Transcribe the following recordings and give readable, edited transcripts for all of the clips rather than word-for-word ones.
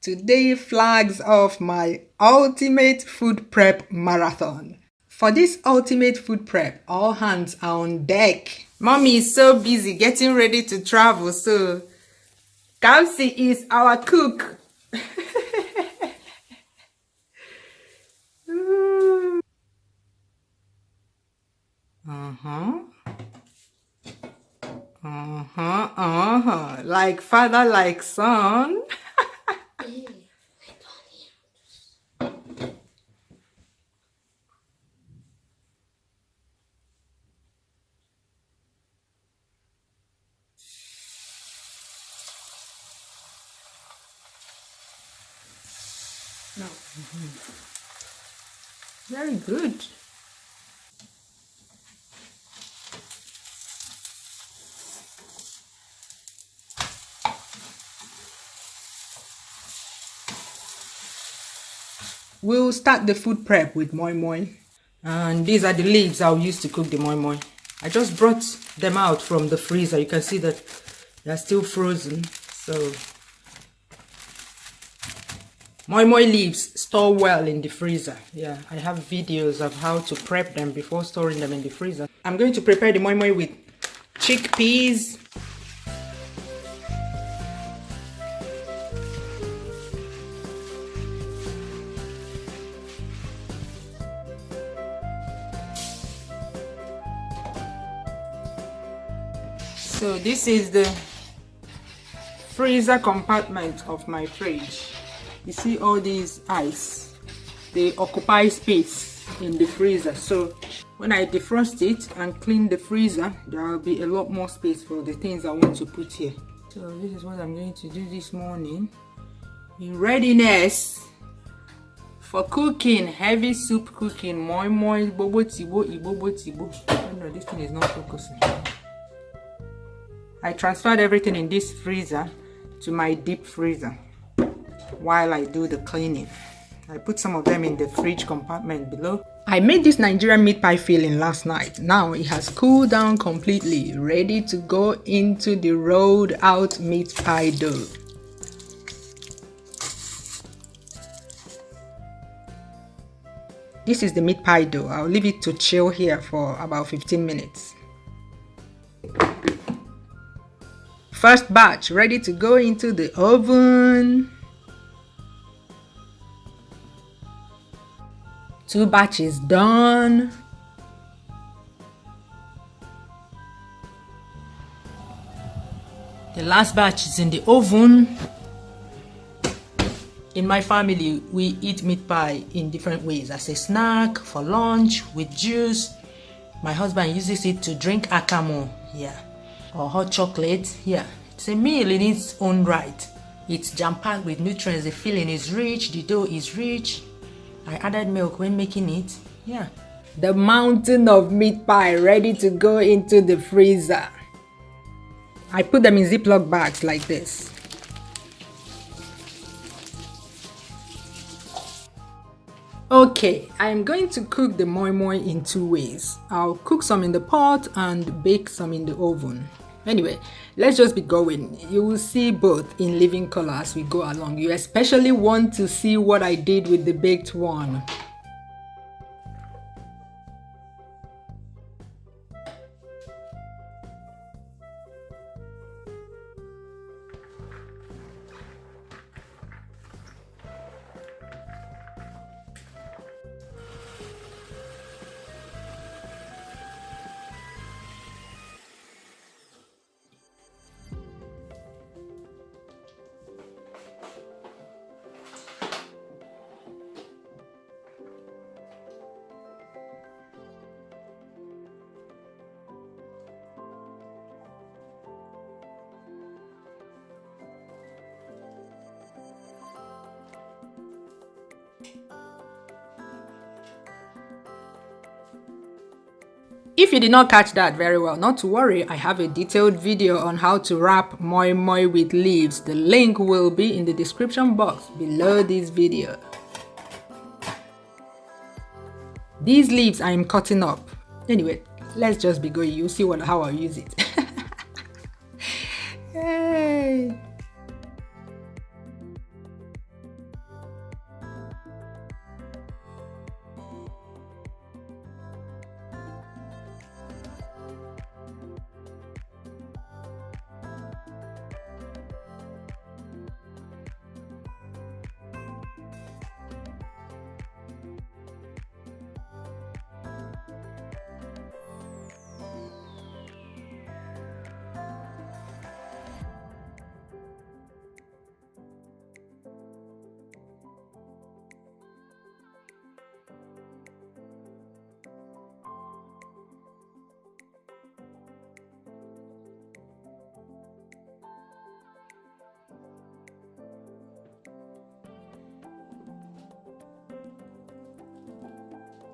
Today flags off my ultimate food prep marathon. For this ultimate food prep, all hands are on deck. Mommy is so busy getting ready to travel, so Kamsi is our cook. Like father, like son. No. Very good. We'll start the food prep with moi moi. And these are the leaves I'll use to cook the moi moi. I just brought them out from the freezer. You can see that they're still frozen. So moi moi leaves store well in the freezer. Yeah, I have videos of how to prep them before storing them in the freezer. I'm going to prepare the moi moi with chickpeas, so this is the freezer compartment of my fridge. You see all these ice, they occupy space in the freezer. So when I defrost it and clean the freezer, there will be a lot more space for the things I want to put here. So this is what I'm going to do this morning in readiness for cooking, heavy soup cooking. Moi moi, bobo tibo, ibobo tibo. Oh no, this thing is not focusing. I transferred everything in this freezer to my deep freezer while I do the cleaning. I put some of them in the fridge compartment below. I made this Nigerian meat pie filling last night. Now it has cooled down completely, ready to go into the rolled out meat pie dough. This is the meat pie dough. I'll leave it to chill here for about 15 minutes. First batch ready to go into the oven. 2 batches done. The last batch is in the oven. In my family, we eat meat pie in different ways. As a snack, for lunch, with juice. My husband uses it to drink akamu, yeah, or hot chocolate, yeah. It's a meal in its own right. It's jam-packed with nutrients. The filling is rich, the dough is rich. I added milk when making it, yeah. The mountain of meat pie ready to go into the freezer. I put them in Ziploc bags like this. Okay, I'm going to cook the moi moi in 2 ways. I'll cook some in the pot and bake some in the oven. Anyway, let's just be going. You will see both in living color as we go along. You especially want to see what I did with the baked one. If you did not catch that very well, not to worry, I have a detailed video on how to wrap moi moi with leaves. The link will be in the description box below this video. These leaves I am cutting up. Anyway, let's just be going. You'll see how I'll use it. Hey.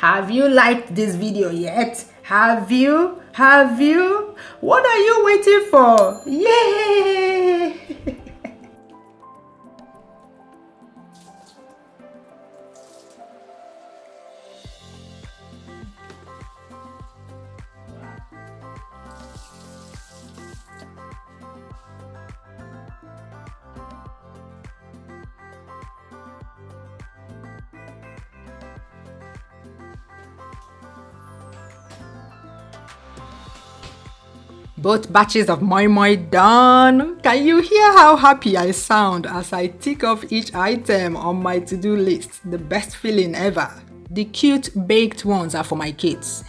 Have you liked this video yet? Have you? Have you? What are you waiting for? Yay! Both batches of moi moi done. Can you hear how happy I sound as I tick off each item on my to-do list? The best feeling ever. The cute baked ones are for my kids.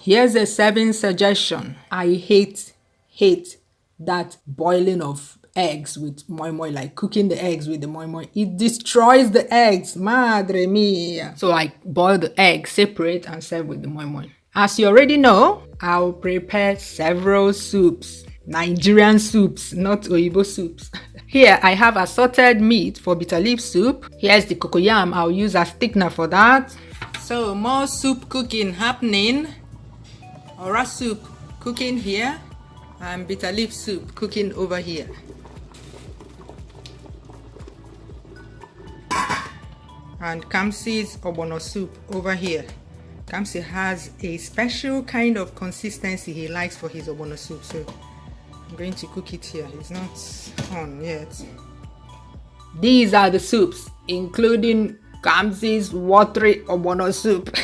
Here's a serving suggestion. I hate that boiling of eggs with moi moi, like cooking the eggs with the moi moi. It destroys the eggs, madre mia. So I boil the eggs separate and serve with the moi moi. As you already know, I'll prepare several soups. Nigerian soups, not Oyibo soups. Here I have assorted meat for bitter leaf soup. Here's the cocoyam. I'll use as thickener for that. So more soup cooking happening. Ora soup cooking here and bitter leaf soup cooking over here. And Kamsi's ogbono soup over here. Kamsi has a special kind of consistency he likes for his ogbono soup, so I'm going to cook it here. It's not on yet. These are the soups, including Kamsi's watery ogbono soup.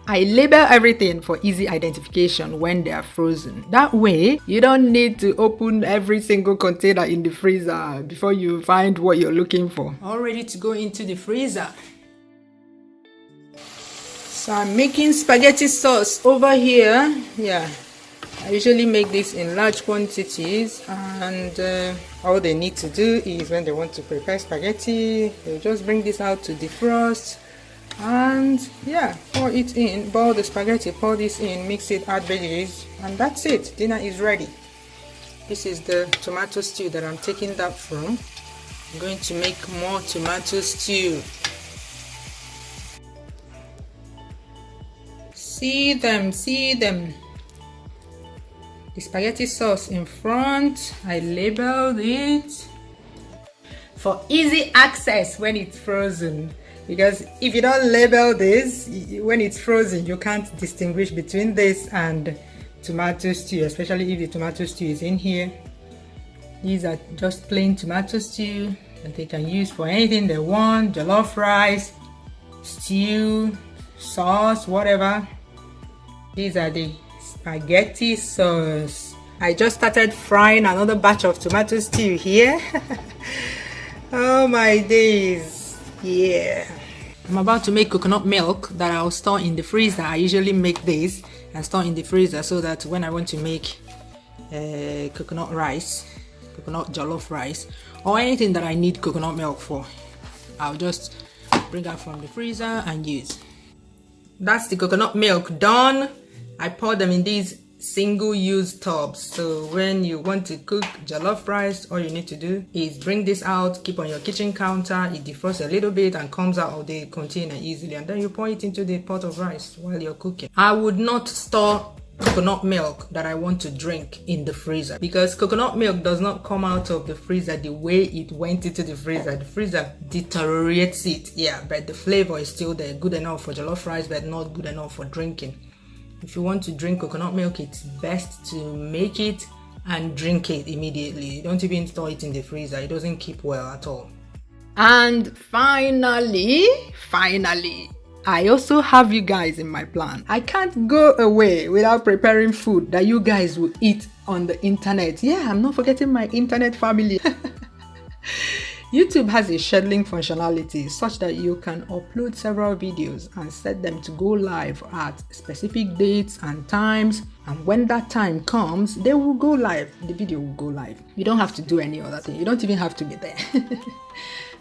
I label everything for easy identification when they are frozen. That way, you don't need to open every single container in the freezer before you find what you're looking for. All ready to go into the freezer. So I'm making spaghetti sauce over here. Yeah, I usually make this in large quantities, and all they need to do is when they want to prepare spaghetti, they'll just bring this out to defrost. And yeah, pour it in, boil the spaghetti, pour this in, mix it, add veggies, and that's it. Dinner is ready. This is the tomato stew that I'm taking that from. I'm going to make more tomato stew. See them, see them. The spaghetti sauce in front, I labeled it for easy access when it's frozen. Because if you don't label this, when it's frozen, you can't distinguish between this and tomato stew, especially if the tomato stew is in here. These are just plain tomato stew that they can use for anything they want, jollof rice, stew, sauce, whatever. These are the spaghetti sauce. I just started frying another batch of tomato stew here. Oh my days. Yeah. I'm about to make coconut milk that I'll store in the freezer. I usually make this and store in the freezer so that when I want to make coconut rice, coconut jollof rice, or anything that I need coconut milk for, I'll just bring out from the freezer and use. That's the coconut milk done. I pour them in these single-use tubs, so when you want to cook jollof rice, all you need to do is bring this out, keep on your kitchen counter, it defrosts a little bit and comes out of the container easily, and then you pour it into the pot of rice while you're cooking. I would not store coconut milk that I want to drink in the freezer, because coconut milk does not come out of the freezer the way it went into the freezer. The freezer deteriorates it, yeah, but the flavor is still there, good enough for jollof rice but not good enough for drinking. If you want to drink coconut milk, it's best to make it and drink it immediately. Don't even store it in the freezer. It doesn't keep well at all. And finally, I also have you guys in my plan. I can't go away without preparing food that you guys will eat on the internet. Yeah, I'm not forgetting my internet family. YouTube has a scheduling functionality such that you can upload several videos and set them to go live at specific dates and times. And when that time comes, they will go live. The video will go live. You don't have to do any other thing. You don't even have to be there.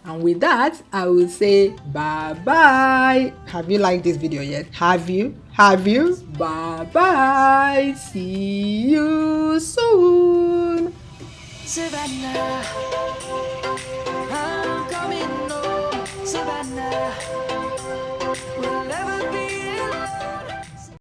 And with that, I will say bye-bye. Have you liked this video yet? Have you? Bye-bye. See you soon. Savannah.